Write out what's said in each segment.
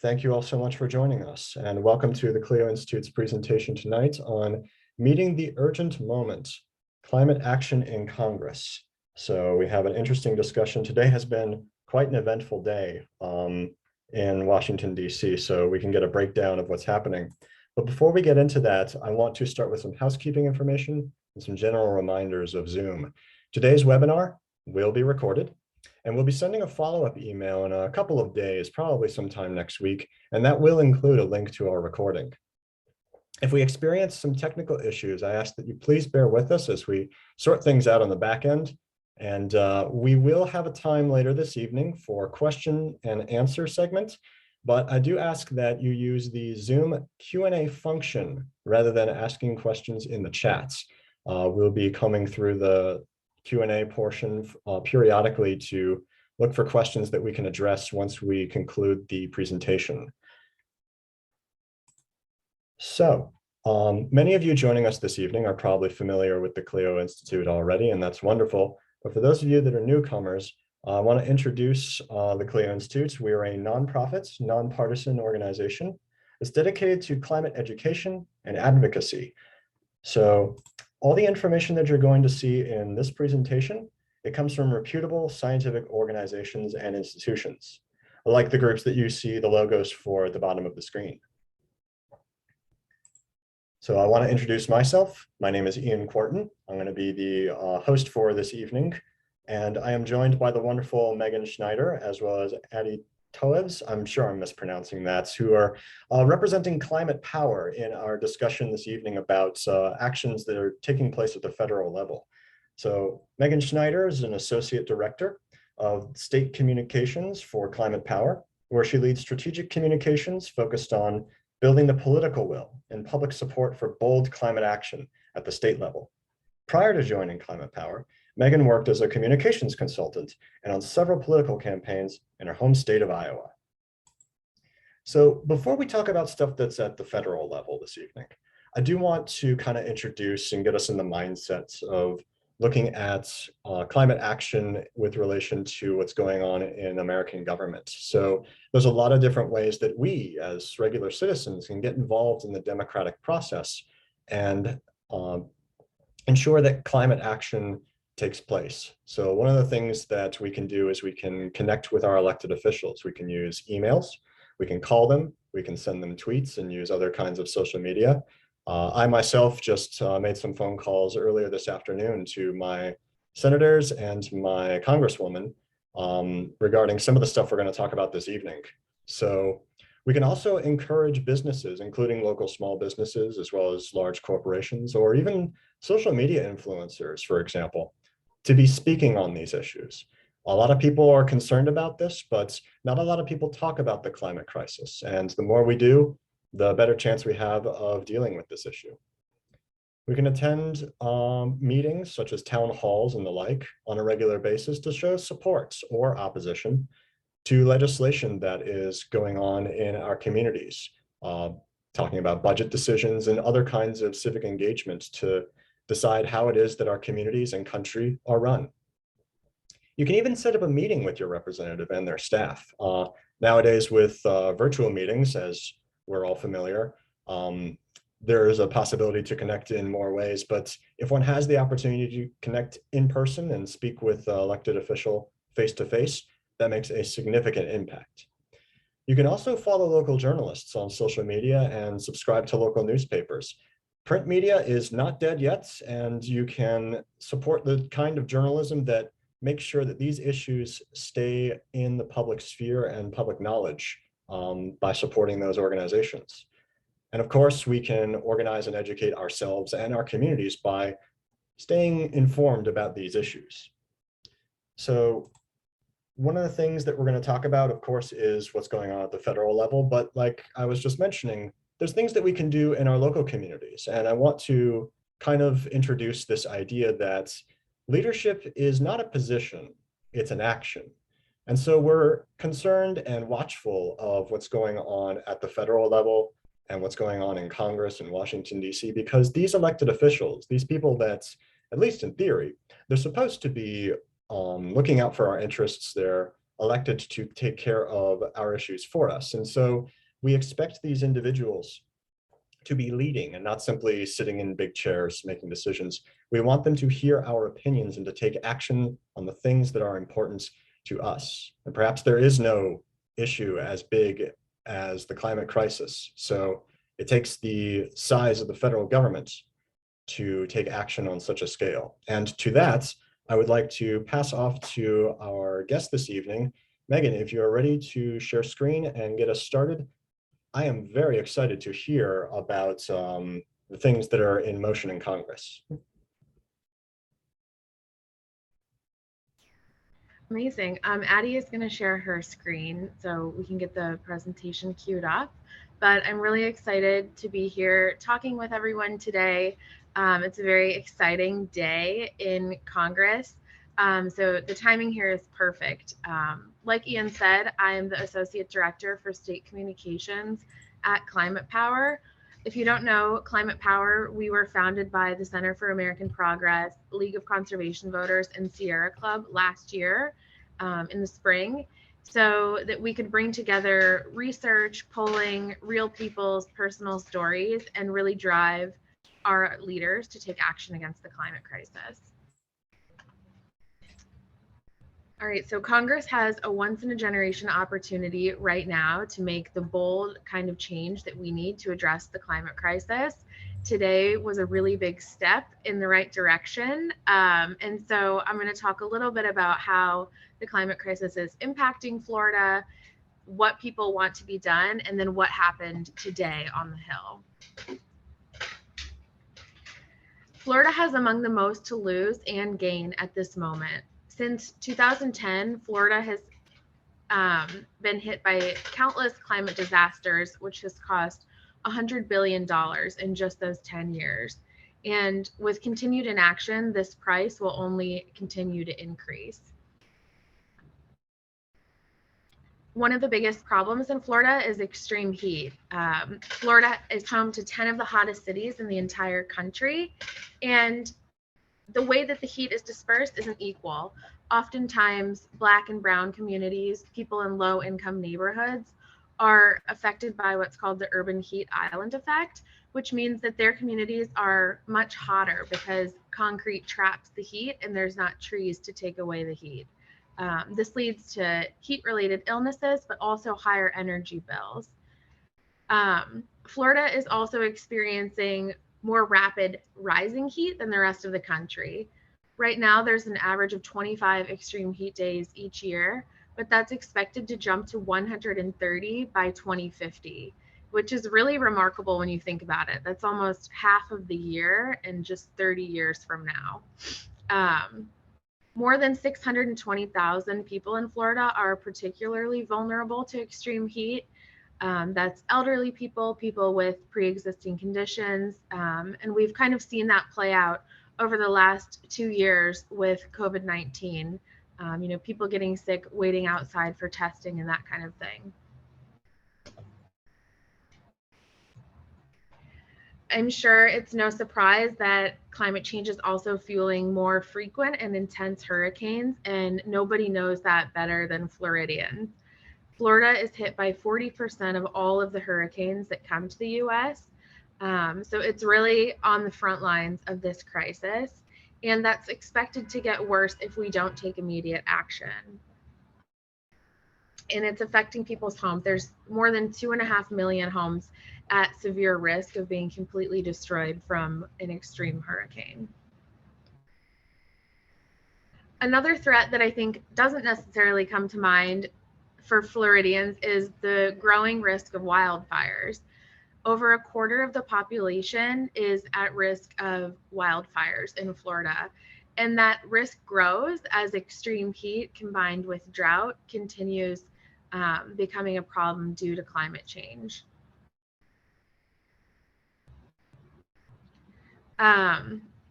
Thank you all so much for joining us, and welcome to the CLIO Institute's presentation tonight on Meeting the Urgent Moment, Climate Action in Congress. So we have an interesting discussion. Today has been quite an eventful day in Washington, D.C., so we can get a breakdown of what's happening. But before we get into that, I want to start with some housekeeping information and some general reminders of Zoom. Today's webinar will be recorded, and we'll be sending a follow-up email in a couple of days, probably sometime next week, and that will include a link to our recording. If we experience some technical issues, I ask that you please bear with us as we sort things out on the back end. And we will have a time later this evening for question and answer segment, but I do ask that you use the Zoom Q&A function rather than asking questions in the chats. We'll be coming through the Q&A portion periodically to look for questions that we can address once we conclude the presentation. So many of you joining us this evening are probably familiar with the CLIO Institute already, and that's wonderful. But for those of you that are newcomers, I want to introduce the CLIO Institute. We are a nonprofit, nonpartisan organization that's dedicated to climate education and advocacy. So all the information that you're going to see in this presentation, it comes from reputable scientific organizations and institutions, like the groups that you see the logos for at the bottom of the screen. So I want to introduce myself. My name is Ian Quarton. I'm going to be the host for this evening, and I am joined by the wonderful Megan Schneider, as well as Addie Toews, I'm sure I'm mispronouncing that, who are representing Climate Power in our discussion this evening about actions that are taking place at the federal level. So Megan Schneider is an associate director of state communications for Climate Power, where she leads strategic communications focused on building the political will and public support for bold climate action at the state level. Prior to joining Climate Power, Megan worked as a communications consultant and on several political campaigns in her home state of Iowa. So before we talk about stuff that's at the federal level this evening, I do want to kind of introduce and get us in the mindset of looking at climate action with relation to what's going on in American government. So there's a lot of different ways that we as regular citizens can get involved in the democratic process and ensure that climate action takes place. So one of the things that we can do is we can connect with our elected officials. We can use emails, we can call them, we can send them tweets and use other kinds of social media. I myself just made some phone calls earlier this afternoon to my senators and my congresswoman regarding some of the stuff we're going to talk about this evening. So we can also encourage businesses, including local small businesses, as well as large corporations, or even social media influencers, for example, to be speaking on these issues. A lot of people are concerned about this, but not a lot of people talk about the climate crisis. And the more we do, the better chance we have of dealing with this issue. We can attend meetings such as town halls and the like on a regular basis to show support or opposition to legislation that is going on in our communities, talking about budget decisions and other kinds of civic engagement to decide how it is that our communities and country are run. You can even set up a meeting with your representative and their staff. Nowadays with virtual meetings, as we're all familiar, there is a possibility to connect in more ways, but if one has the opportunity to connect in person and speak with an elected official face-to-face, that makes a significant impact. You can also follow local journalists on social media and subscribe to local newspapers. Print media is not dead yet, and you can support the kind of journalism that makes sure that these issues stay in the public sphere and public knowledge by supporting those organizations. And of course, we can organize and educate ourselves and our communities by staying informed about these issues. So one of the things that we're going to talk about, of course, is what's going on at the federal level. But like I was just mentioning, there's things that we can do in our local communities. And I want to kind of introduce this idea that leadership is not a position, it's an action. And so we're concerned and watchful of what's going on at the federal level and what's going on in Congress in Washington, D.C., because these elected officials, these people that, at least in theory, they're supposed to be looking out for our interests. They're elected to take care of our issues for us. And so we expect these individuals to be leading and not simply sitting in big chairs making decisions. We want them to hear our opinions and to take action on the things that are important to us. And perhaps there is no issue as big as the climate crisis. So it takes the size of the federal government to take action on such a scale. And to that, I would like to pass off to our guest this evening. Megan, if you are ready to share screen and get us started, I am very excited to hear about the things that are in motion in Congress. Amazing. Addie is going to share her screen so we can get the presentation queued up. But I'm really excited to be here talking with everyone today. It's a very exciting day in Congress. So the timing here is perfect. Like Ian said, I'm the Associate Director for State Communications at Climate Power. If you don't know Climate Power, we were founded by the Center for American Progress, League of Conservation Voters, and Sierra Club last year in the spring, so that we could bring together research, polling, real people's personal stories, and really drive our leaders to take action against the climate crisis. All right, so Congress has a once-in-a-generation opportunity right now to make the bold kind of change that we need to address the climate crisis. Today was a really big step in the right direction. And so I'm going to talk a little bit about how the climate crisis is impacting Florida, what people want to be done, and then what happened today on the Hill. Florida has among the most to lose and gain at this moment. Since 2010, Florida has been hit by countless climate disasters, which has cost $100 billion in just those 10 years. And with continued inaction, this price will only continue to increase. One of the biggest problems in Florida is extreme heat. Florida is home to 10 of the hottest cities in the entire country, and the way that the heat is dispersed isn't equal. Oftentimes, Black and Brown communities, people in low-income neighborhoods, are affected by what's called the urban heat island effect, which means that their communities are much hotter because concrete traps the heat and there's not trees to take away the heat. This leads to heat-related illnesses, but also higher energy bills. Florida is also experiencing more rapid rising heat than the rest of the country. Right now, there's an average of 25 extreme heat days each year, but that's expected to jump to 130 by 2050, which is really remarkable when you think about it. That's almost half of the year in just 30 years from now. More than 620,000 people in Florida are particularly vulnerable to extreme heat. That's elderly people, people with pre-existing conditions, and we've kind of seen that play out over the last 2 years with COVID-19. People getting sick, waiting outside for testing and that kind of thing. I'm sure it's no surprise that climate change is also fueling more frequent and intense hurricanes, and nobody knows that better than Floridians. Florida is hit by 40% of all of the hurricanes that come to the US. So it's really on the front lines of this crisis, and that's expected to get worse if we don't take immediate action. And it's affecting people's homes. There's more than 2.5 million homes at severe risk of being completely destroyed from an extreme hurricane. Another threat that I think doesn't necessarily come to mind for Floridians is the growing risk of wildfires. Over a quarter of the population is at risk of wildfires in Florida, and that risk grows as extreme heat combined with drought continues becoming a problem due to climate change.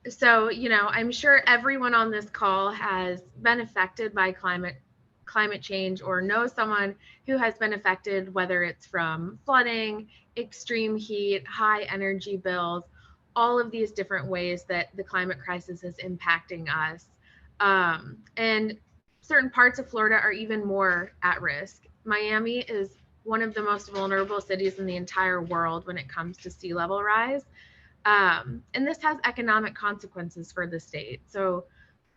So, I'm sure everyone on this call has been affected by climate change or knows someone who has been affected, whether it's from flooding, extreme heat, high energy bills, all of these different ways that the climate crisis is impacting us. And certain parts of Florida are even more at risk. Miami is one of the most vulnerable cities in the entire world when it comes to sea level rise. And this has economic consequences for the state. So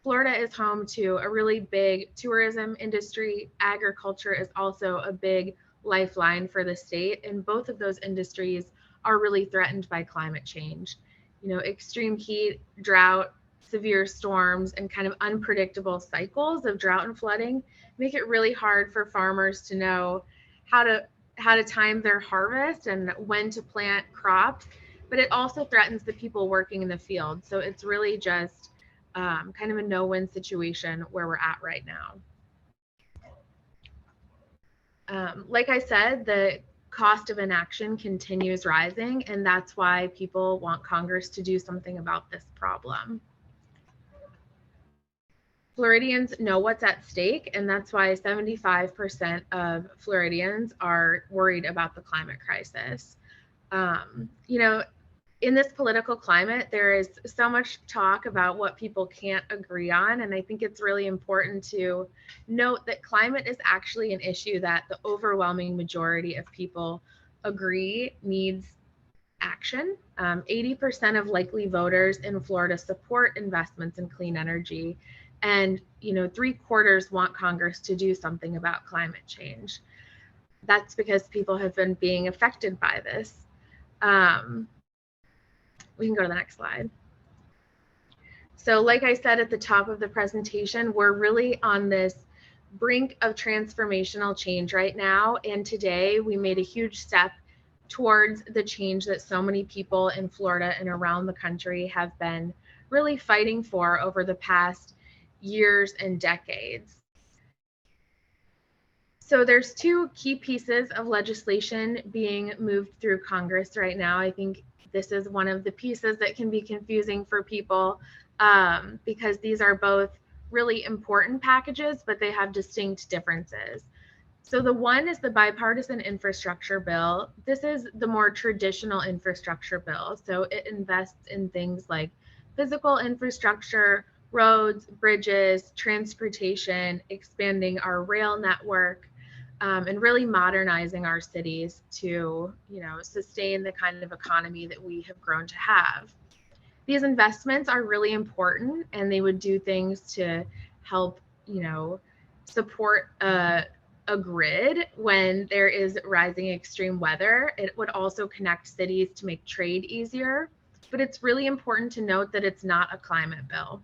Florida is home to a really big tourism industry. Agriculture is also a big lifeline for the state, and both of those industries are really threatened by climate change. You know, extreme heat, drought, severe storms, and kind of unpredictable cycles of drought and flooding make it really hard for farmers to know how to time their harvest and when to plant crops. But it also threatens the people working in the field. So it's really just kind of a no-win situation where we're at right now. Like I said, the cost of inaction continues rising, and that's why people want Congress to do something about this problem. Floridians know what's at stake, and that's why 75% of Floridians are worried about the climate crisis. You know, in this political climate, there is so much talk about what people can't agree on. And I think it's really important to note that climate is actually an issue that the overwhelming majority of people agree needs action. 80% of likely voters in Florida support investments in clean energy. And, you know, 3/4 want Congress to do something about climate change. That's because people have been being affected by this. We can go to the next slide. So like I said at the top of the presentation, we're really on this brink of transformational change right now. And today we made a huge step towards the change that so many people in Florida and around the country have been really fighting for over the past years and decades. So there's two key pieces of legislation being moved through Congress right now. I think this is one of the pieces that can be confusing for people because these are both really important packages, but they have distinct differences. So the one is the bipartisan infrastructure bill. This is the more traditional infrastructure bill. So it invests in things like physical infrastructure, roads, bridges, transportation, expanding our rail network, and really modernizing our cities to, you know, sustain the kind of economy that we have grown to have. These investments are really important, and they would do things to help, you know, support a grid when there is rising extreme weather. It would also connect cities to make trade easier, but it's really important to note that it's not a climate bill.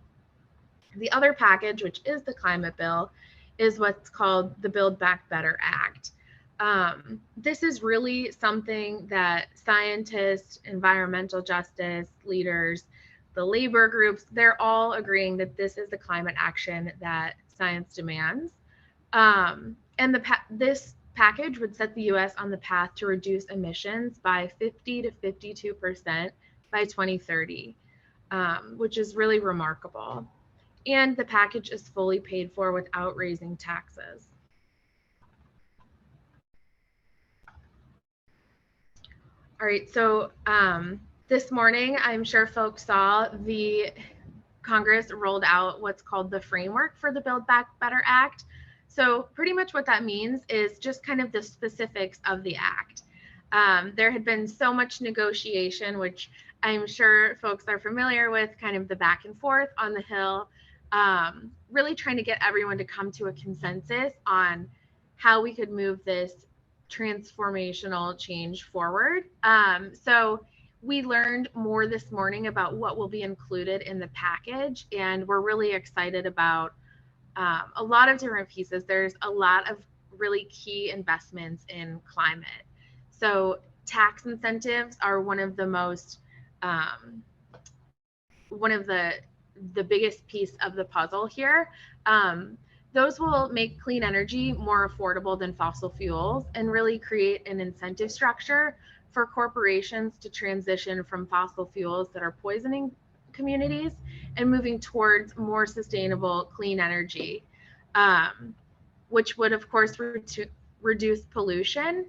The other package, which is the climate bill, is what's called the Buildback Better Act. This is really something that scientists, environmental justice leaders, the labor groups, they're all agreeing that this is the climate action that science demands. And this package would set the US on the path to reduce emissions by 50 to 52% by 2030, which is really remarkable. And the package is fully paid for without raising taxes. All right, so this morning, I'm sure folks saw the Congress rolled out what's called the framework for the Build Back Better Act. So pretty much what that means is just kind of the specifics of the act. There had been so much negotiation, which I'm sure folks are familiar with, kind of the back and forth on the Hill, really trying to get everyone to come to a consensus on how we could move this transformational change forward. So we learned more this morning about what will be included in the package, and we're really excited about a lot of different pieces. There's a lot of really key investments in climate. So tax incentives are one of the most, one of the biggest piece of the puzzle here. Those will make clean energy more affordable than fossil fuels and really create an incentive structure for corporations to transition from fossil fuels that are poisoning communities and moving towards more sustainable clean energy, which would of course reduce pollution.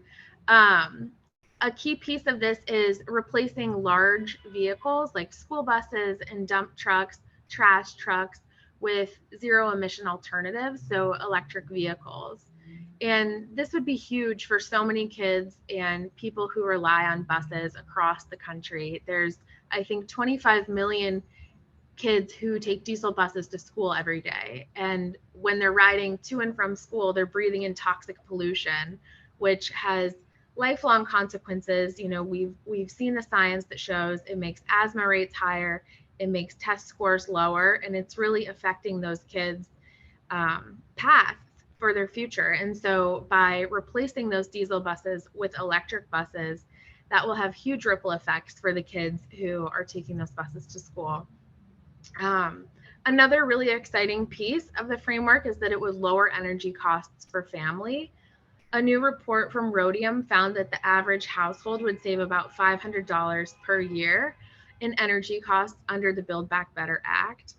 A key piece of this is replacing large vehicles like school buses and dump trucks, trash trucks, with zero emission alternatives, so electric vehicles. And this would be huge for so many kids and people who rely on buses across the country. There's, I think, 25 million kids who take diesel buses to school every day. And when they're riding to and from school, they're breathing in toxic pollution, which has lifelong consequences. You know, we've seen the science that shows it makes asthma rates higher, it makes test scores lower, and it's really affecting those kids' paths for their future. And so by replacing those diesel buses with electric buses, that will have huge ripple effects for the kids who are taking those buses to school. Another really exciting piece of the framework is that it would lower energy costs for family. A new report from Rhodium found that the average household would save about $500 per year in energy costs under the Build Back Better Act.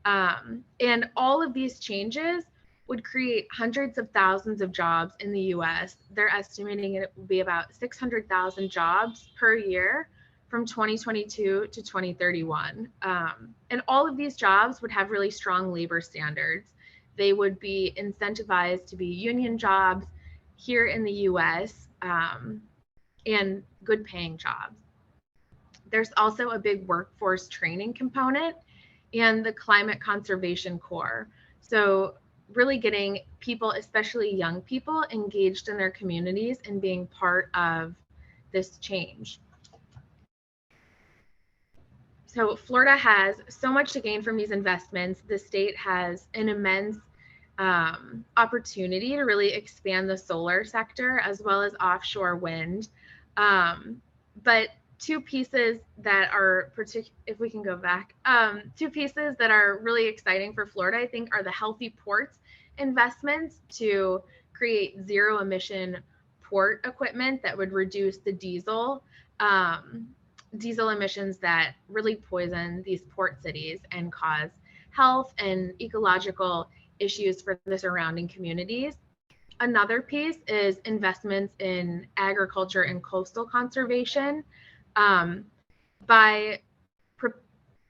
And all of these changes would create hundreds of thousands of jobs in the US. They're estimating it will be about 600,000 jobs per year from 2022 to 2031. And all of these jobs would have really strong labor standards. They would be incentivized to be union jobs here in the US, and good paying jobs. There's also a big workforce training component and the climate conservation core. So really getting people, especially young people, engaged in their communities and being part of this change. So Florida has so much to gain from these investments. The state has an immense opportunity to really expand the solar sector as well as offshore wind. But two pieces that are if we can go back, two pieces that are really exciting for Florida, I think, are the healthy ports investments to create zero emission port equipment that would reduce the diesel emissions that really poison these port cities and cause health and ecological issues for the surrounding communities. Another piece is investments in agriculture and coastal conservation. By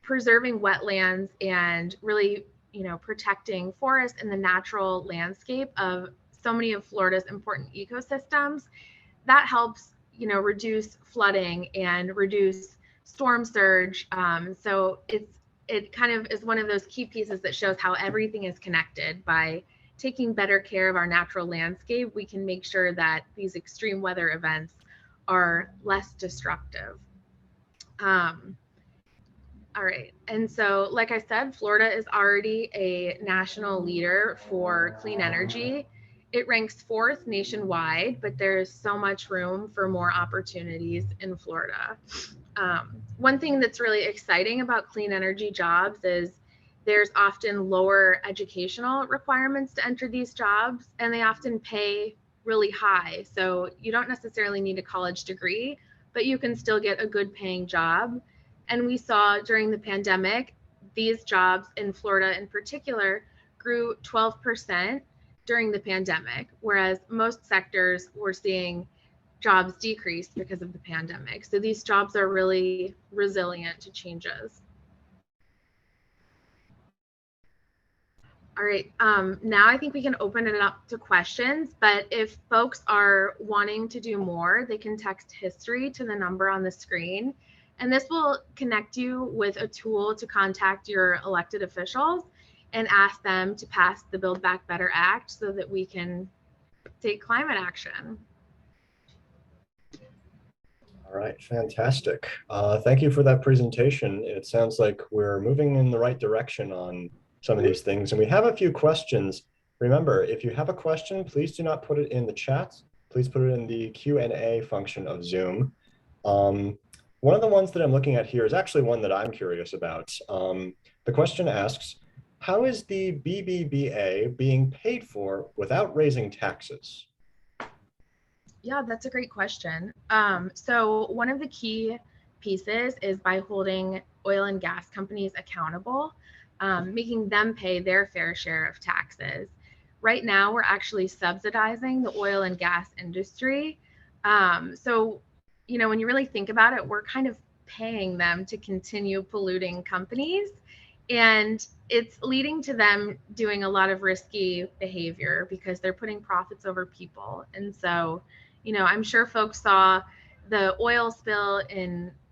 preserving wetlands and really, protecting forests and the natural landscape of so many of Florida's important ecosystems, that helps, reduce flooding and reduce storm surge. So it kind of is one of those key pieces that shows how everything is connected. By taking better care of our natural landscape, we can make sure that these extreme weather events are less destructive. All right. And so, like I said, Florida is already a national leader for clean energy. It ranks 4th nationwide, but there's so much room for more opportunities in Florida. One thing that's really exciting about clean energy jobs is there's often lower educational requirements to enter these jobs, and they often pay really high. So you don't necessarily need a college degree, but you can still get a good paying job. And we saw during the pandemic, these jobs in Florida in particular grew 12% during the pandemic, whereas most sectors were seeing jobs decrease because of the pandemic. So these jobs are really resilient to changes. All right, now I think we can open it up to questions, but if folks are wanting to do more, they can text history to the number on the screen, and this will connect you with a tool to contact your elected officials and ask them to pass the Build Back Better Act so that we can take climate action. All right, fantastic. Thank you for that presentation. It sounds like we're moving in the right direction on some of these things. And we have a few questions. Remember, if you have a question, please do not put it in the chat. Please put it in the Q&A function of Zoom. One of the ones that I'm looking at here is actually one that I'm curious about. The question asks, how is the BBVA being paid for without raising taxes? Yeah, that's a great question. So one of the key pieces is by holding oil and gas companies accountable, making them pay their fair share of taxes. Right now, we're actually subsidizing the oil and gas industry. So, when you really think about it, we're kind of paying them to continue polluting companies. And it's leading to them doing a lot of risky behavior because they're putting profits over people. And so, I'm sure folks saw the oil spill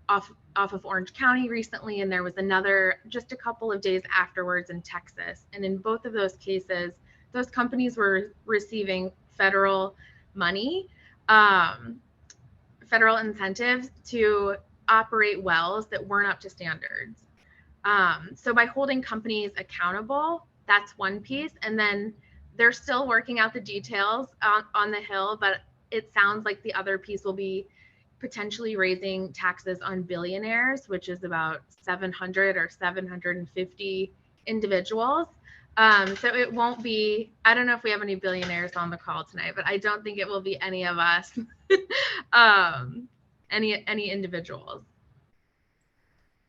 off of Orange County recently, and there was another just a couple of days afterwards in Texas. And in both of those cases, those companies were receiving federal money, federal incentives to operate wells that weren't up to standards. So by holding companies accountable, that's one piece. And then they're still working out the details on the Hill, but it sounds like the other piece will be potentially raising taxes on billionaires, which is about 700 or 750 individuals. So it won't be, I don't know if we have any billionaires on the call tonight, but I don't think it will be any of us, any individuals.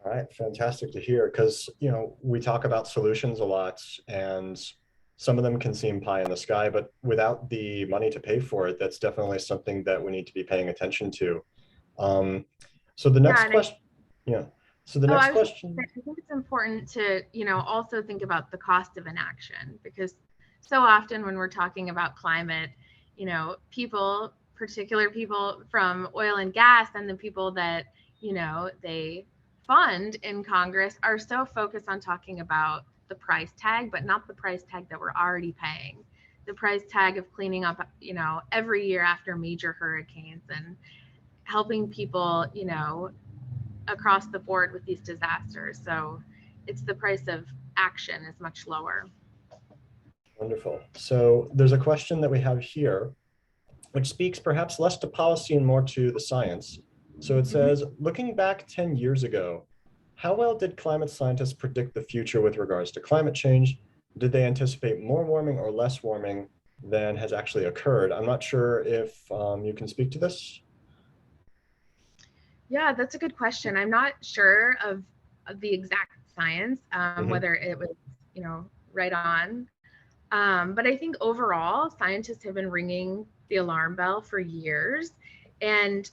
All right, fantastic to hear, because we talk about solutions a lot, and some of them can seem pie in the sky, but without the money to pay for it, that's definitely something that we need to be paying attention to. So the next question, yeah. So the next question. I think it's important to, also think about the cost of inaction, because so often when we're talking about climate, particular people from oil and gas and the people that, they fund in Congress are so focused on talking about the price tag, but not the price tag that we're already paying. The price tag of cleaning up, every year after major hurricanes and helping people, across the board with these disasters. So it's the price of action is much lower. Wonderful. So there's a question that we have here, which speaks perhaps less to policy and more to the science. So it says, looking back 10 years ago, how well did climate scientists predict the future with regards to climate change? Did they anticipate more warming or less warming than has actually occurred? I'm not sure if you can speak to this. Yeah, that's a good question. I'm not sure of the exact science, whether it was, right on. But I think overall, scientists have been ringing the alarm bell for years. And,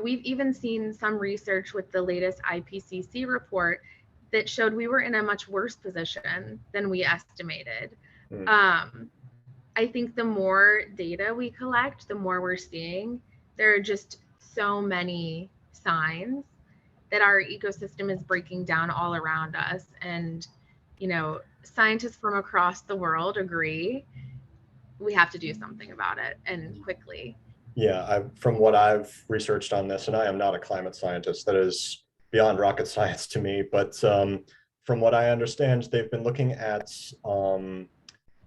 we've even seen some research with the latest IPCC report that showed we were in a much worse position than we estimated. I think the more data we collect, the more we're seeing there are just so many signs that our ecosystem is breaking down all around us. And, scientists from across the world agree we have to do something about it, and quickly. Yeah, from what I've researched on this, and I am not a climate scientist, that is beyond rocket science to me, but from what I understand, they've been looking at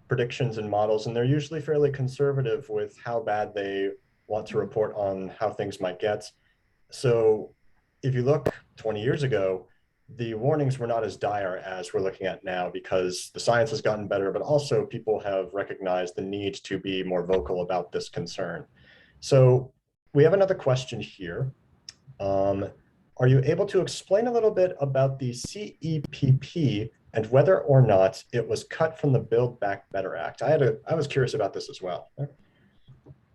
predictions and models, and they're usually fairly conservative with how bad they want to report on how things might get. So if you look 20 years ago, the warnings were not as dire as we're looking at now, because the science has gotten better, but also people have recognized the need to be more vocal about this concern. So we have another question here. Are you able to explain a little bit about the CEPP and whether or not it was cut from the Build Back Better Act? I was curious about this as well.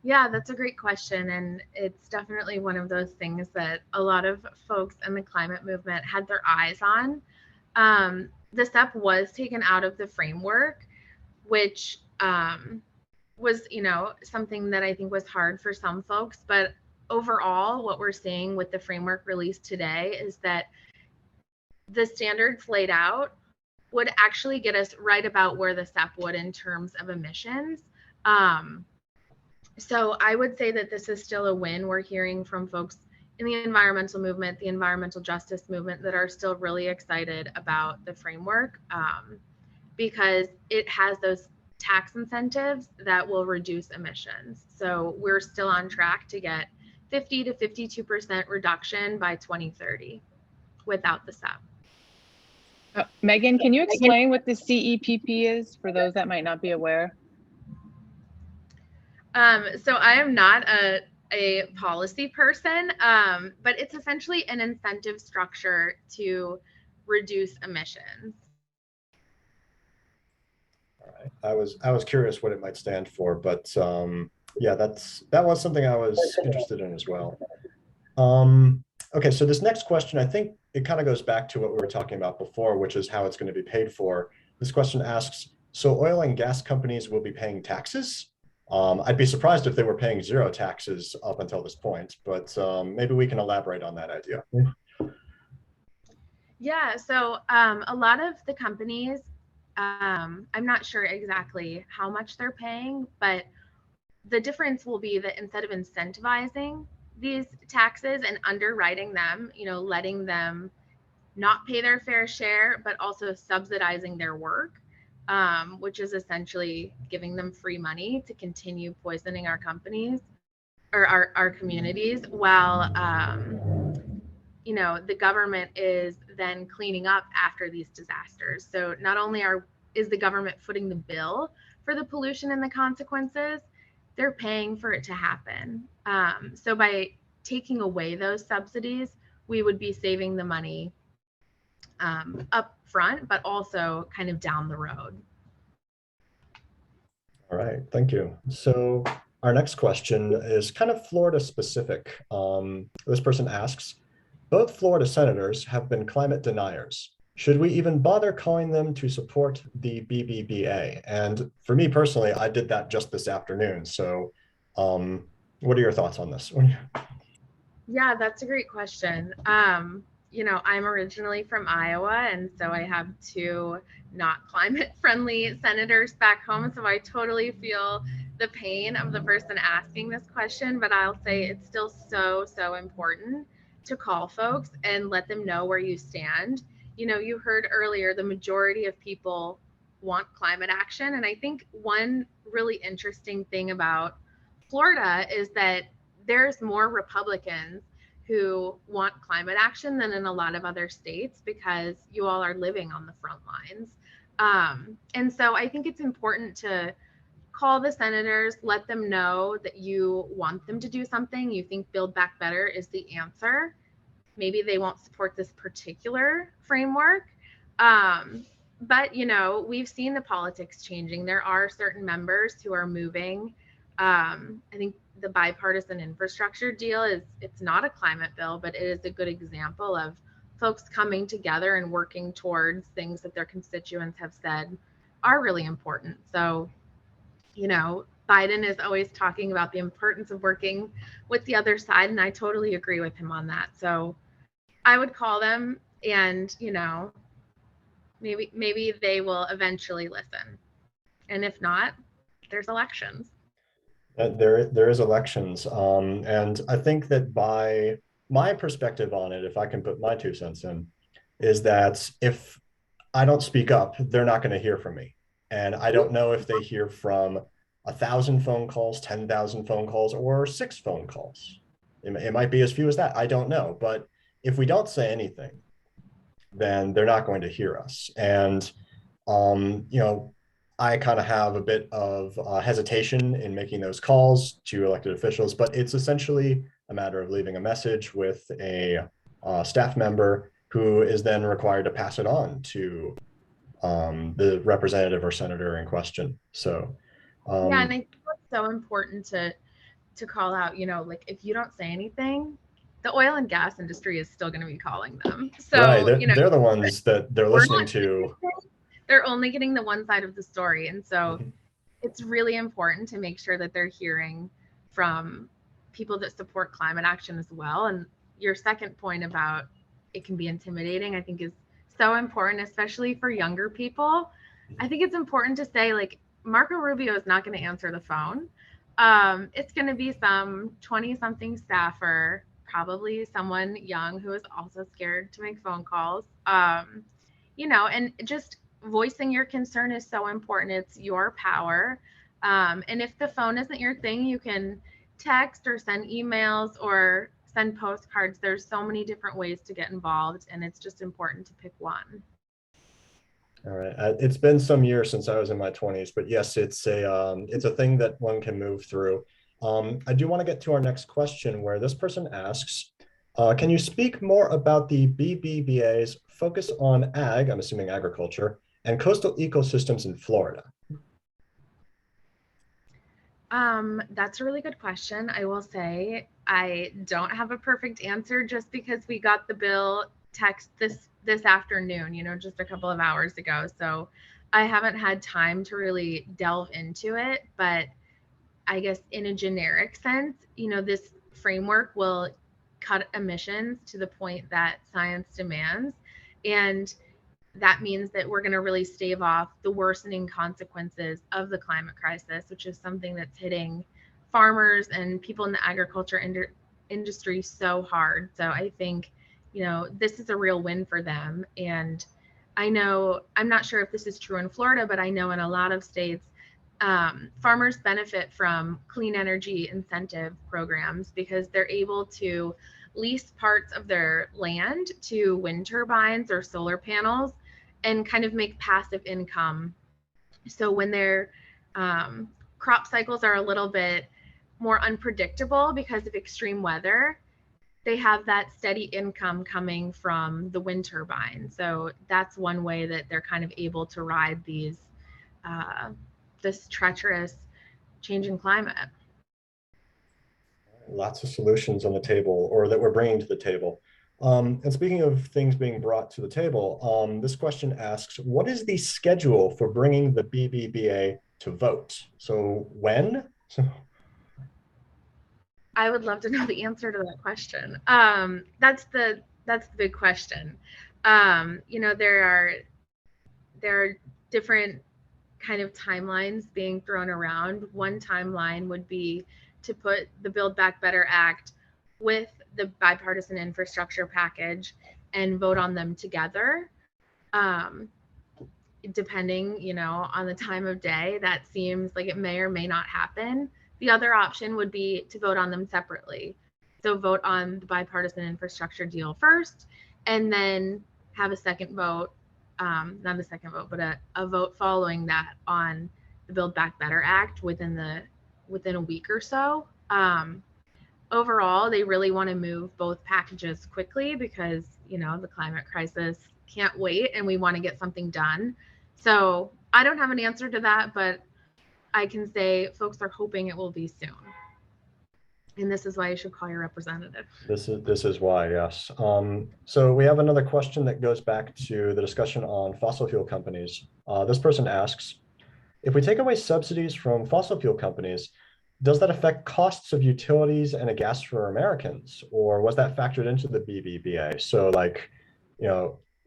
Yeah, that's a great question. And it's definitely one of those things that a lot of folks in the climate movement had their eyes on. The SEP was taken out of the framework, which was, something that I think was hard for some folks. But overall, what we're seeing with the framework released today is that the standards laid out would actually get us right about where the SEP would in terms of emissions. So I would say that this is still a win. We're hearing from folks in the environmental movement, the environmental justice movement, that are still really excited about the framework, because it has those tax incentives that will reduce emissions. So we're still on track to get 50 to 52% reduction by 2030 without the SEP. Megan, can you explain what the CEPP is for those that might not be aware? So I am not a policy person, but it's essentially an incentive structure to reduce emissions. All right. I was curious what it might stand for, but yeah, that was something I was interested in as well. Okay, so this next question, I think it kind of goes back to what we were talking about before, which is how it's going to be paid for. This question asks, so oil and gas companies will be paying taxes? I'd be surprised if they were paying zero taxes up until this point, but maybe we can elaborate on that idea. Yeah, so a lot of the companies, I'm not sure exactly how much they're paying, but the difference will be that instead of incentivizing these taxes and underwriting them, letting them not pay their fair share, but also subsidizing their work, which is essentially giving them free money to continue poisoning our companies or our communities while the government is then cleaning up after these disasters. So not only is the government footing the bill for the pollution and the consequences, they're paying for it to happen. So by taking away those subsidies, we would be saving the money up front, but also kind of down the road. All right, thank you. So our next question is kind of Florida specific. This person asks, both Florida senators have been climate deniers. Should we even bother calling them to support the BBVA? And for me personally, I did that just this afternoon. So what are your thoughts on this? Yeah, that's a great question. I'm originally from Iowa, and so I have two not climate friendly senators back home. So I totally feel the pain of the person asking this question, but I'll say it's still so important to call folks and let them know where you stand. You heard earlier, the majority of people want climate action. And I think one really interesting thing about Florida is that there's more Republicans who want climate action than in a lot of other states because you all are living on the front lines. And so I think it's important to call the senators, let them know that you want them to do something. You think Build Back Better is the answer. Maybe they won't support this particular framework. But, we've seen the politics changing. There are certain members who are moving. I think the bipartisan infrastructure deal it's not a climate bill, but it is a good example of folks coming together and working towards things that their constituents have said are really important. So, Biden is always talking about the importance of working with the other side, and I totally agree with him on that. So I would call them, and maybe they will eventually listen. And if not, there's elections. There is elections. And I think that by my perspective on it, if I can put my 2 cents in, is that if I don't speak up, they're not going to hear from me. And I don't know if they hear from 1,000 phone calls, 10,000 phone calls, or 6 phone calls. It might be as few as that. I don't know. But if we don't say anything, then they're not going to hear us. And, I kind of have a bit of hesitation in making those calls to elected officials, but it's essentially a matter of leaving a message with a staff member who is then required to pass it on to the representative or senator in question. So, yeah, and I think it's so important to call out, like if you don't say anything, the oil and gas industry is still going to be calling them. So, right, they're the ones that they're listening to. They're only getting the one side of the story. And so it's really important to make sure that they're hearing from people that support climate action as well. And your second point about it can be intimidating, I think is so important, especially for younger people. I think it's important to say, like, Marco Rubio is not going to answer the phone. It's going to be some 20-something staffer, probably someone young who is also scared to make phone calls. And just voicing your concern is so important. It's your power. And if the phone isn't your thing, you can text or send emails or send postcards. There's so many different ways to get involved, and it's just important to pick one. All right. It's been some years since I was in my 20s, but yes, it's a thing that one can move through. I do want to get to our next question, where this person asks, can you speak more about the BBVA's focus on ag, I'm assuming agriculture, and coastal ecosystems in Florida? That's a really good question. I will say I don't have a perfect answer just because we got the bill text this afternoon, just a couple of hours ago. So I haven't had time to really delve into it, but I guess in a generic sense, this framework will cut emissions to the point that science demands. And that means that we're going to really stave off the worsening consequences of the climate crisis, which is something that's hitting farmers and people in the agriculture industry so hard. So I think, this is a real win for them. And I know, I'm not sure if this is true in Florida, but I know in a lot of states, farmers benefit from clean energy incentive programs because they're able to lease parts of their land to wind turbines or solar panels and kind of make passive income. So when their crop cycles are a little bit more unpredictable because of extreme weather, they have that steady income coming from the wind turbine. So that's one way that they're kind of able to ride this treacherous changing climate. Lots of solutions on the table, or that we're bringing to the table. And speaking of things being brought to the table, this question asks, what is the schedule for bringing the BBVA to vote? So when? I would love to know the answer to that question. That's the big question. There are different kind of timelines being thrown around. One timeline would be to put the Build Back Better Act with the bipartisan infrastructure package and vote on them together. Depending, on the time of day, that seems like it may or may not happen. The other option would be to vote on them separately. So vote on the bipartisan infrastructure deal first, and then have a second vote, not a second vote, but a vote following that on the Build Back Better Act within a week or so. Overall, they really want to move both packages quickly because, the climate crisis can't wait and we want to get something done. So I don't have an answer to that, but I can say folks are hoping it will be soon. And this is why you should call your representative. This is why, yes. So we have another question that goes back to the discussion on fossil fuel companies. This person asks, if we take away subsidies from fossil fuel companies, does that affect costs of utilities and a gas for Americans? Or was that factored into the BBVA? So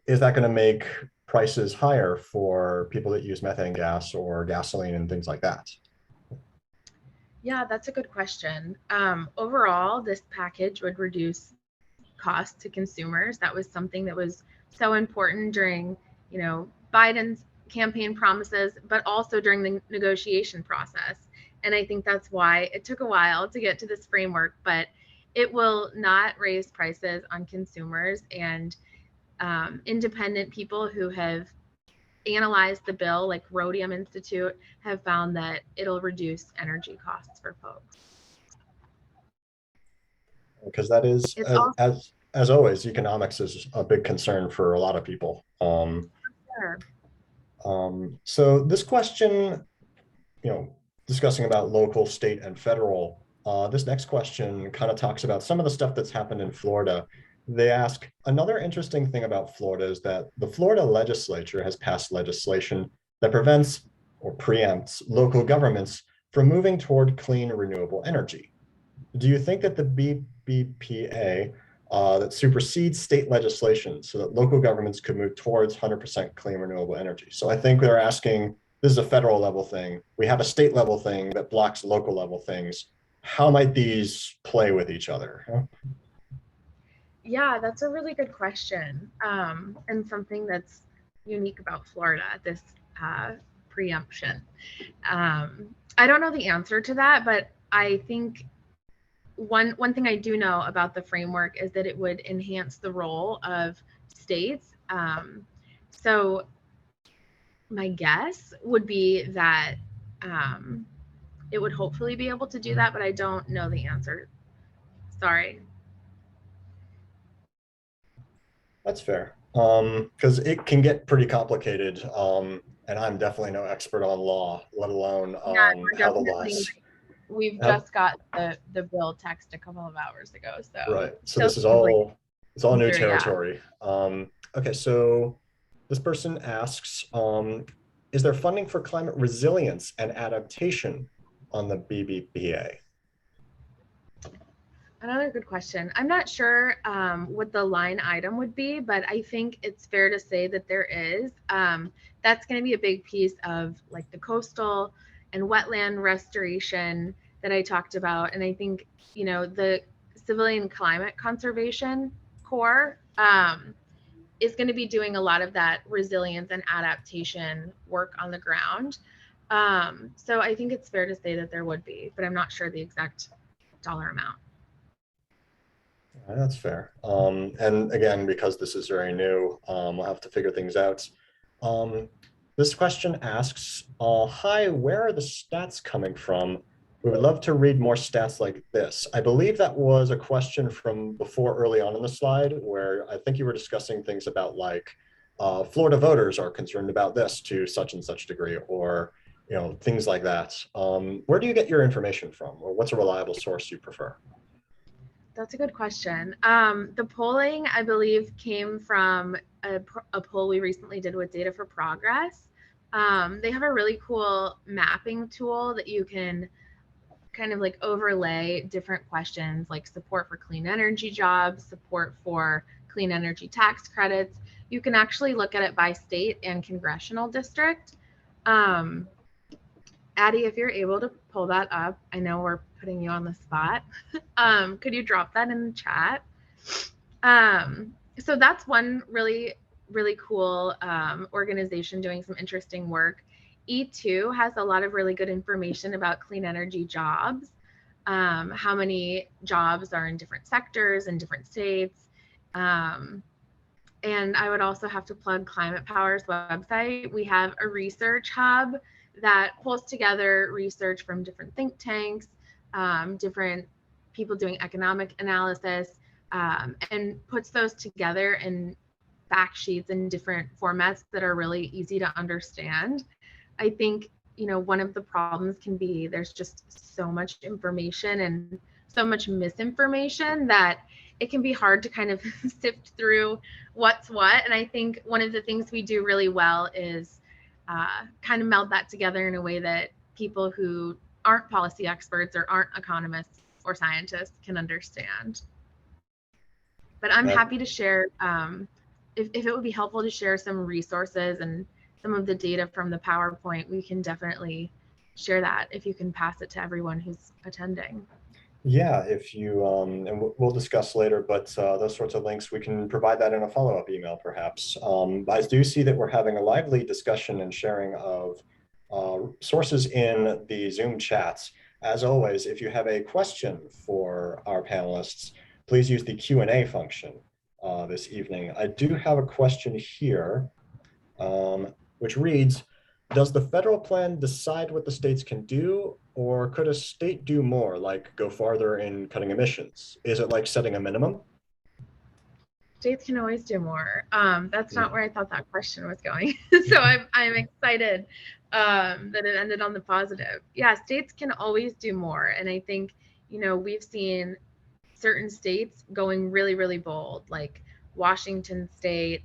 is that going to make prices higher for people that use methane gas or gasoline and things like that? Yeah, that's a good question. Overall, this package would reduce costs to consumers. That was something that was so important during, Biden's campaign promises, but also during the negotiation process. And I think that's why it took a while to get to this framework, but it will not raise prices on consumers. And independent people who have analyzed the bill, like CLIO Institute, have found that it'll reduce energy costs for folks. Because that is, as always, economics is a big concern for a lot of people. Sure. So this question, discussing about local, state, and federal, this next question kind of talks about some of the stuff that's happened in Florida. They ask, another interesting thing about Florida is that the Florida legislature has passed legislation that prevents or preempts local governments from moving toward clean renewable energy. Do you think that the BBPA that supersedes state legislation so that local governments could move towards 100% clean renewable energy? So I think they're asking, this is a federal level thing. We have a state level thing that blocks local level things. How might these play with each other? Yeah, that's a really good question. And something that's unique about Florida, this preemption. I don't know the answer to that, but I think one thing I do know about the framework is that it would enhance the role of states. So my guess would be that it would hopefully be able to do that, but I don't know the answer. Sorry. That's fair, because it can get pretty complicated, and I'm definitely no expert on law, let alone how the laws. we've How- just got the bill text a couple of hours ago. So Right. So still this is seems like it's all new through, yeah. territory. Okay, so this person asks, is there funding for climate resilience and adaptation on the BBVA? Another good question. I'm not sure what the line item would be, but I think it's fair to say that there is. That's going to be a big piece of like the coastal and wetland restoration that I talked about. And I think, you know, the Civilian Climate Conservation Corps is going to be doing a lot of that resilience and adaptation work on the ground. So I think it's fair to say that there would be, but I'm not sure the exact dollar amount. That's fair. And again, because this is very new, we'll have to figure things out. This question asks, hi, where are the stats coming from? We would love to read more stats like this. I believe that was a question from before early on in the slide where I think you were discussing things about like Florida voters are concerned about this to such and such degree, or you know, things like that. Where do you get your information from, or what's a reliable source you prefer? That's a good question. The polling, I believe, came from a poll we recently did with Data for Progress. They have a really cool mapping tool that you can kind of like overlay different questions like support for clean energy jobs, support for clean energy tax credits. You can actually look at it by state and congressional district. Addie, if you're able to pull that up, I know we're putting you on the spot. Could you drop that in the chat? So that's one really cool organization doing some interesting work. E2 has a lot of really good information about clean energy jobs, how many jobs are in different sectors in different states. And I would also have to plug Climate Power's website. We have a research hub that pulls together research from different think tanks, different people doing economic analysis, and puts those together in fact sheets in different formats that are really easy to understand. I think, you know, one of the problems can be there's just so much information and so much misinformation that it can be hard to kind of sift through what's what. And I think one of the things we do really well is kind of meld that together in a way that people who aren't policy experts or aren't economists or scientists can understand. But I'm happy to share, if it would be helpful to share some resources and some of the data from the PowerPoint, we can definitely share that if you can pass it to everyone who's attending. Yeah, if you, and we'll discuss later, but those sorts of links, we can provide that in a follow-up email perhaps. I do see that we're having a lively discussion and sharing of sources in the Zoom chats. As always, if you have a question for our panelists, please use the Q&A function this evening. I do have a question here, which reads, does the federal plan decide what the states can do, or could a state do more, like go farther in cutting emissions? Is it like setting a minimum? States can always do more. That's not where I thought that question was going. So I'm excited that it ended on the positive. Yeah, states can always do more. And I think, you know, we've seen certain states going really bold, like Washington State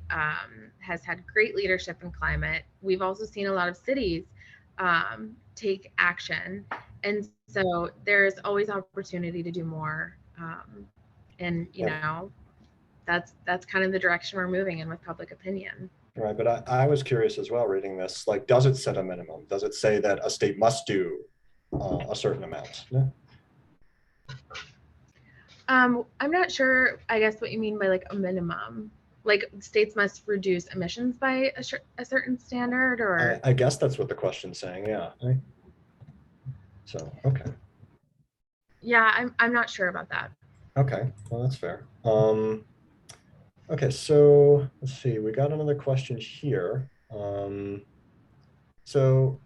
has had great leadership in climate. We've also seen a lot of cities take action. And so there's always opportunity to do more. And, you know, that's kind of the direction we're moving in with public opinion. Right, but I was curious as well reading this, like, does it set a minimum? Does it say that a state must do a certain amount? No? I'm not sure, I guess, what you mean by like a minimum. Like states must reduce emissions by a certain standard, or? I guess that's what the question's saying, yeah. So, okay. Yeah, I'm not sure about that. Okay, well, that's fair. Okay, so let's see, we got another question here. So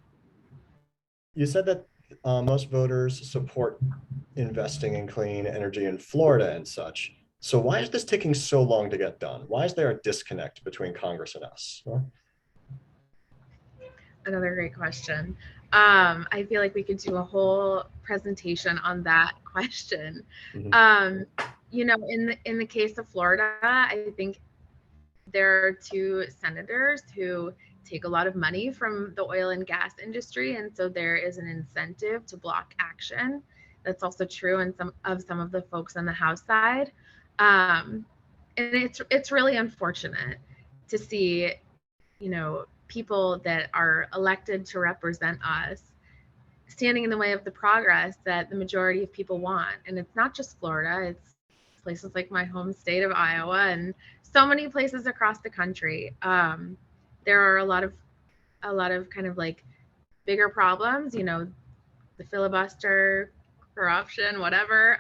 you said that most voters support investing in clean energy in Florida and such. So why is this taking so long to get done? Why is there a disconnect between Congress and us? Huh? Another great question. I feel like we could do a whole presentation on that question. Mhm. You know, in the case of Florida, I think there are two senators who take a lot of money from the oil and gas industry, and so there is an incentive to block action. That's also true in some of the folks on the House side, and it's really unfortunate to see, you know, people that are elected to represent us standing in the way of the progress that the majority of people want. And it's not just Florida, it's places like my home state of Iowa and so many places across the country. There are a lot of kind of like bigger problems, you know, the filibuster, corruption, whatever.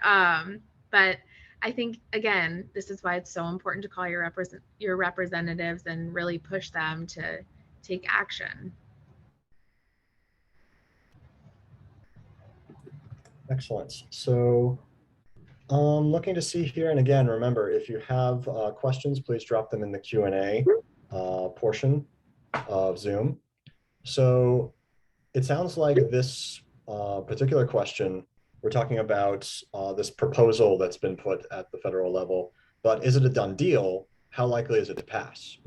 But I think again, this is why it's so important to call your representatives and really push them to take action. Excellent. So looking to see here, and again, remember, if you have questions, please drop them in the Q&A portion of Zoom. So it sounds like this particular question, we're talking about this proposal that's been put at the federal level, but is it a done deal? How likely is it to pass?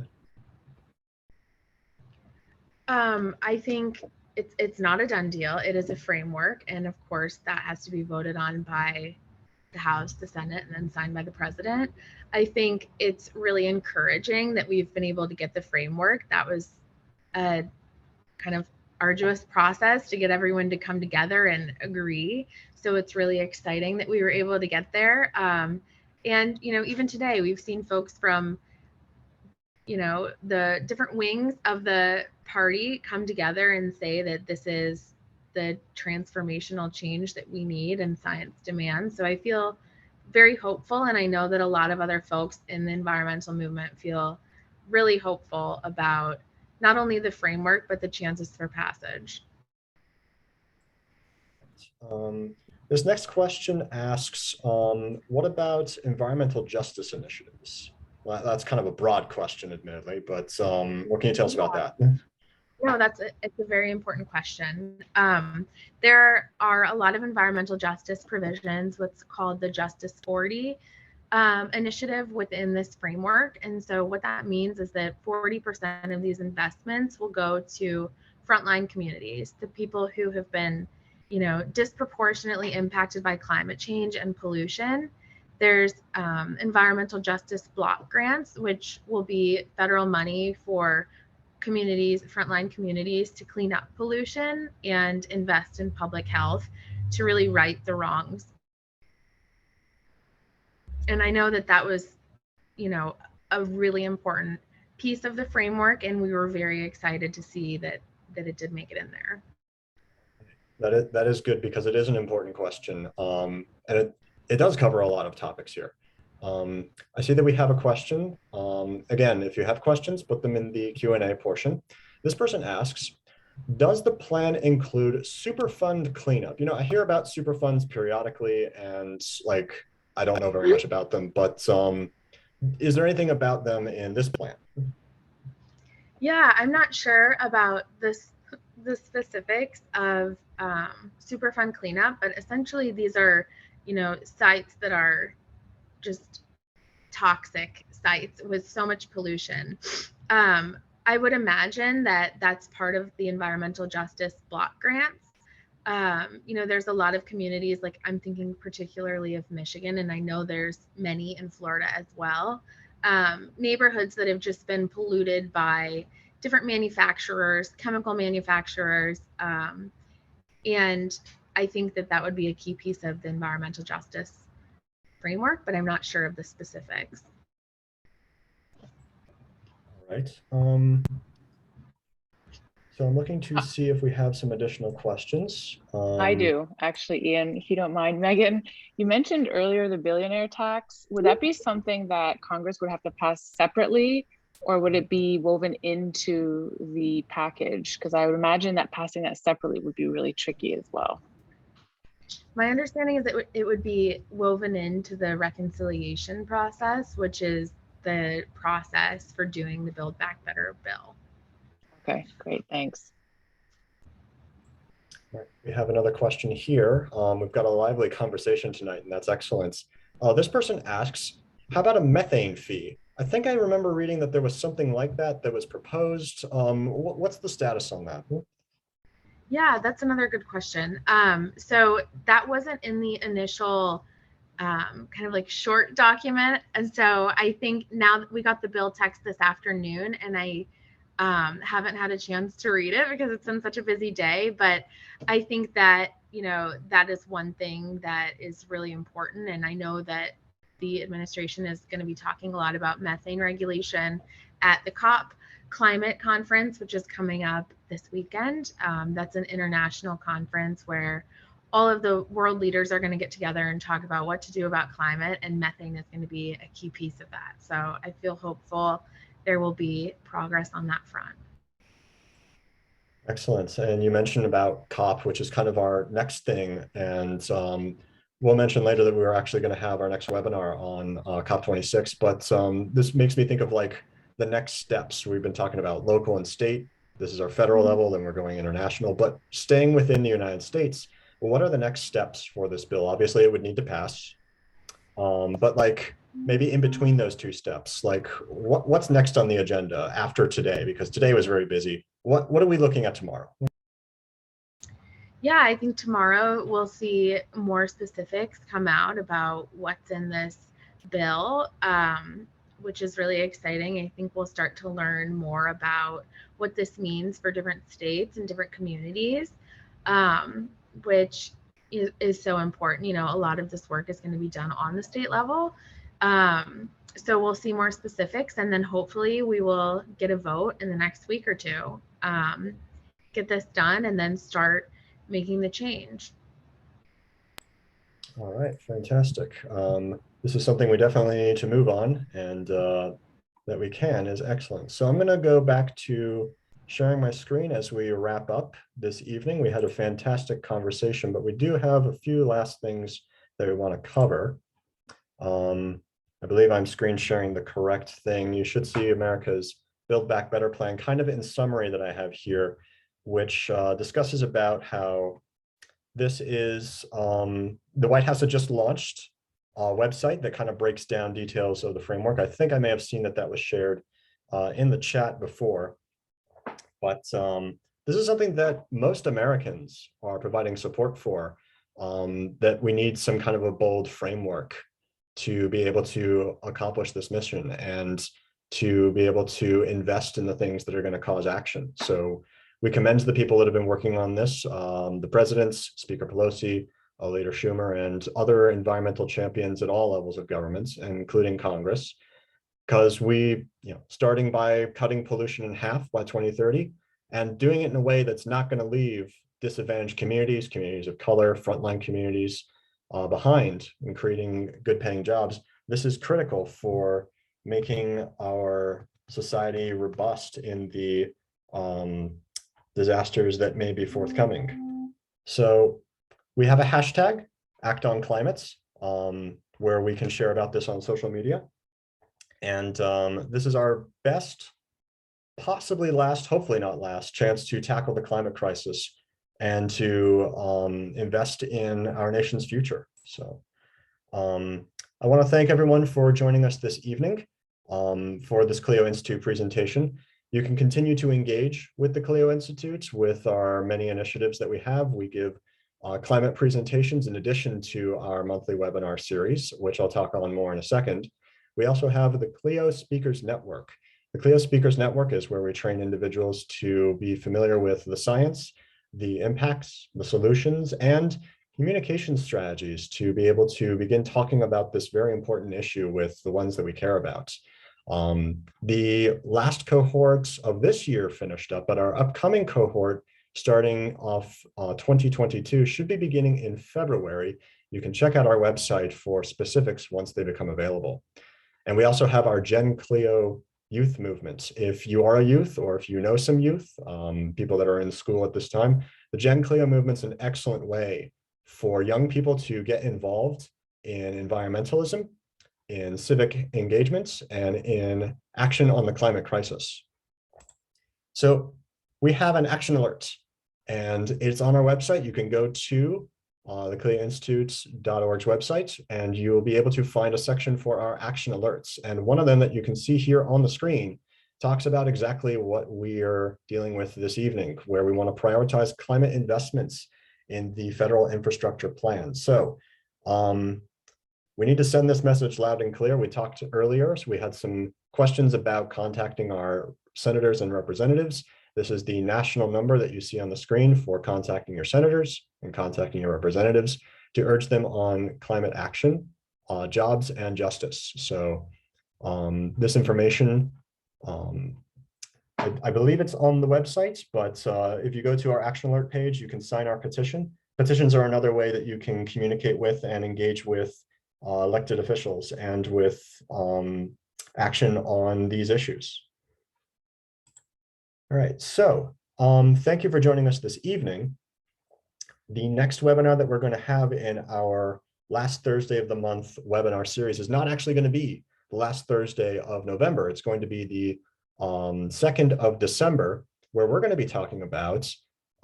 I think it's not a done deal. It is a framework, and of course, that has to be voted on by the House, the Senate, and then signed by the president. I think it's really encouraging that we've been able to get the framework. That was a kind of arduous process to get everyone to come together and agree. So it's really exciting that we were able to get there. And you know, even today, we've seen folks from, you know, the different wings of the party come together and say that this is the transformational change that we need and science demands. So I feel very hopeful, and I know that a lot of other folks in the environmental movement feel really hopeful about not only the framework but the chances for passage. This next question asks, what about environmental justice initiatives? Well, that's kind of a broad question, admittedly, but what can you tell us about that? No, it's a very important question. There are a lot of environmental justice provisions, what's called the Justice 40 initiative within this framework. And so what that means is that 40% of these investments will go to frontline communities, the people who have been, you know, disproportionately impacted by climate change and pollution. There's environmental justice block grants, which will be federal money for communities, frontline communities, to clean up pollution and invest in public health to really right the wrongs. And I know that that was, you know, a really important piece of the framework, and we were very excited to see that it did make it in there. That is good, because it is an important question, and it does cover a lot of topics here. I see that we have a question. Again, if you have questions, put them in the Q&A portion. This person asks, does the plan include Superfund cleanup? You know, I hear about Superfunds periodically, and like, I don't know very much about them, but is there anything about them in this plan? Yeah, I'm not sure about the specifics of Superfund cleanup, but essentially these are, you know, sites that are just toxic sites with so much pollution. I would imagine that that's part of the environmental justice block grants. You know, there's a lot of communities, like I'm thinking particularly of Michigan, and I know there's many in Florida as well, neighborhoods that have just been polluted by different manufacturers, chemical manufacturers. And I think that that would be a key piece of the environmental justice framework, but I'm not sure of the specifics. All right. So I'm looking to see if we have some additional questions. I do, actually, Ian, if you don't mind. Megan, you mentioned earlier the billionaire tax. Would that be something that Congress would have to pass separately, or would it be woven into the package? Because I would imagine that passing that separately would be really tricky as well. My understanding is that it would be woven into the reconciliation process, which is the process for doing the Build Back Better bill. Okay, great, thanks. Right. We have another question here. We've got a lively conversation tonight, and that's excellent. This person asks, how about a methane fee? I think I remember reading that there was something like that that was proposed. What's the status on that? Yeah, that's another good question. So that wasn't in the initial kind of like short document. And so I think now that we got the bill text this afternoon, and I haven't had a chance to read it because it's been such a busy day. But I think that, that is one thing that is really important. And I know that the administration is going to be talking a lot about methane regulation at the COP climate conference, which is coming up this weekend. That's an international conference where all of the world leaders are going to get together and talk about what to do about climate, and methane is going to be a key piece of that. So I feel hopeful there will be progress on that front. Excellent. And you mentioned about COP, which is kind of our next thing. And we'll mention later that we are actually going to have our next webinar on COP26. But this makes me think of like the next steps. We've been talking about local and state. This is our federal level, then we're going international. But staying within the United States, what are the next steps for this bill? Obviously, it would need to pass. But like maybe in between those two steps, like what's next on the agenda after today? Because today was very busy. What are we looking at tomorrow? Yeah, I think tomorrow we'll see more specifics come out about what's in this bill, which is really exciting. I think we'll start to learn more about what this means for different states and different communities, which is so important. A lot of this work is going to be done on the state level. So we'll see more specifics, and then hopefully we will get a vote in the next week or two, get this done, and then start making the change. All right, fantastic. This is something we definitely need to move on, and that we can is excellent. So I'm going to go back to sharing my screen as we wrap up this evening. We had a fantastic conversation, but we do have a few last things that we want to cover. I believe I'm screen sharing the correct thing. You should see America's Build Back Better plan kind of in summary that I have here, which discusses about how this is the White House had just launched a website that kind of breaks down details of the framework. I think I may have seen that was shared in the chat before, but this is something that most Americans are providing support for, that we need some kind of a bold framework to be able to accomplish this mission and to be able to invest in the things that are going to cause action. So we commend the people that have been working on this, the presidents, Speaker Pelosi, Leader Schumer, and other environmental champions at all levels of governments, including Congress, because we, starting by cutting pollution in half by 2030 and doing it in a way that's not going to leave disadvantaged communities, communities of color, frontline communities behind, and creating good paying jobs. This is critical for making our society robust in the disasters that may be forthcoming. So we have a hashtag, Act on Climates, where we can share about this on social media. And this is our best, possibly last, hopefully not last, chance to tackle the climate crisis and to invest in our nation's future. So I want to thank everyone for joining us this evening for this CLIO Institute presentation. You can continue to engage with the CLIO Institute with our many initiatives that we have. We give climate presentations in addition to our monthly webinar series, which I'll talk on more in a second. We also have the CLIO Speakers Network. The CLIO Speakers Network is where we train individuals to be familiar with the science, the impacts, the solutions, and communication strategies to be able to begin talking about this very important issue with the ones that we care about. The last cohort of this year finished up, but our upcoming cohort starting off 2022 should be beginning in February. You can check out our website for specifics once they become available. And we also have our Gen CLIO youth movement. If you are a youth or if you know some youth, people that are in school at this time, the Gen CLIO movement's an excellent way for young people to get involved in environmentalism, in civic engagements, and in action on the climate crisis. So we have an action alert. And it's on our website. You can go to the CLIOinstitute.org's website, and you will be able to find a section for our action alerts. And one of them that you can see here on the screen talks about exactly what we are dealing with this evening, where we want to prioritize climate investments in the federal infrastructure plan. So we need to send this message loud and clear. We talked earlier, so we had some questions about contacting our senators and representatives. This is the national number that you see on the screen for contacting your senators and contacting your representatives to urge them on climate action, jobs, and justice. So this information, I believe it's on the website, but if you go to our action alert page, you can sign our petition. Petitions are another way that you can communicate with and engage with elected officials and with action on these issues. All right, so thank you for joining us this evening. The next webinar that we're going to have in our last Thursday of the month webinar series is not actually going to be the last Thursday of November. It's going to be the 2nd of December, where we're going to be talking about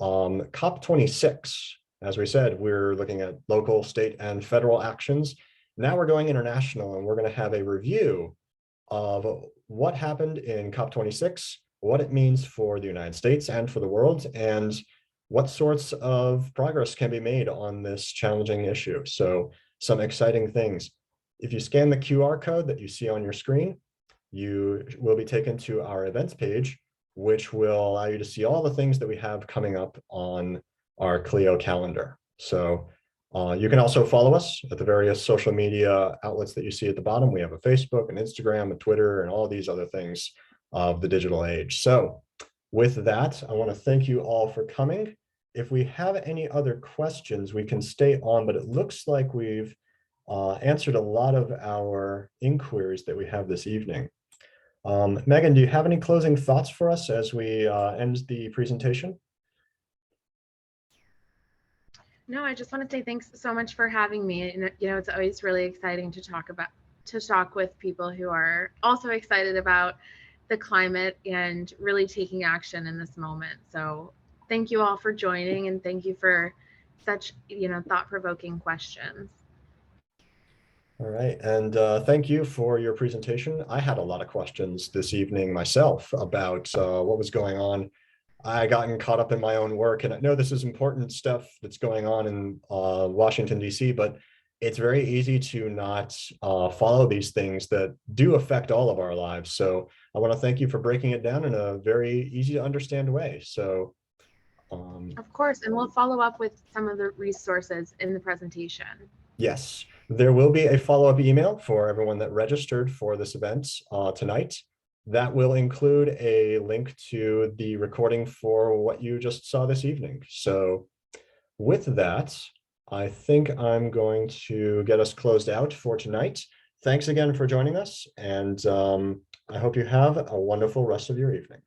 COP26. As we said, we're looking at local, state, and federal actions. Now we're going international, and we're going to have a review of what happened in COP26, what it means for the United States and for the world, and what sorts of progress can be made on this challenging issue. So some exciting things. If you scan the QR code that you see on your screen, you will be taken to our events page, which will allow you to see all the things that we have coming up on our CLIO calendar. So you can also follow us at the various social media outlets that you see at the bottom. We have a Facebook, an Instagram, a Twitter, and all these other things of the digital age. So with that, I want to thank you all for coming. If we have any other questions, we can stay on, but it looks like we've answered a lot of our inquiries that we have this evening. Megan, do you have any closing thoughts for us as we end the presentation? No, I just want to say thanks so much for having me. And it's always really exciting to talk with people who are also excited about the climate and really taking action in this moment. So thank you all for joining, and thank you for such thought-provoking questions. All right, and thank you for your presentation. I had a lot of questions this evening myself about what was going on. I gotten caught up in my own work, and I know this is important stuff that's going on in Washington, D.C., but it's very easy to not follow these things that do affect all of our lives. So I want to thank you for breaking it down in a very easy to understand way. So of course, and we'll follow up with some of the resources in the presentation. Yes, there will be a follow-up email for everyone that registered for this event tonight. That will include a link to the recording for what you just saw this evening. So with that, I think I'm going to get us closed out for tonight. Thanks again for joining us, and I hope you have a wonderful rest of your evening.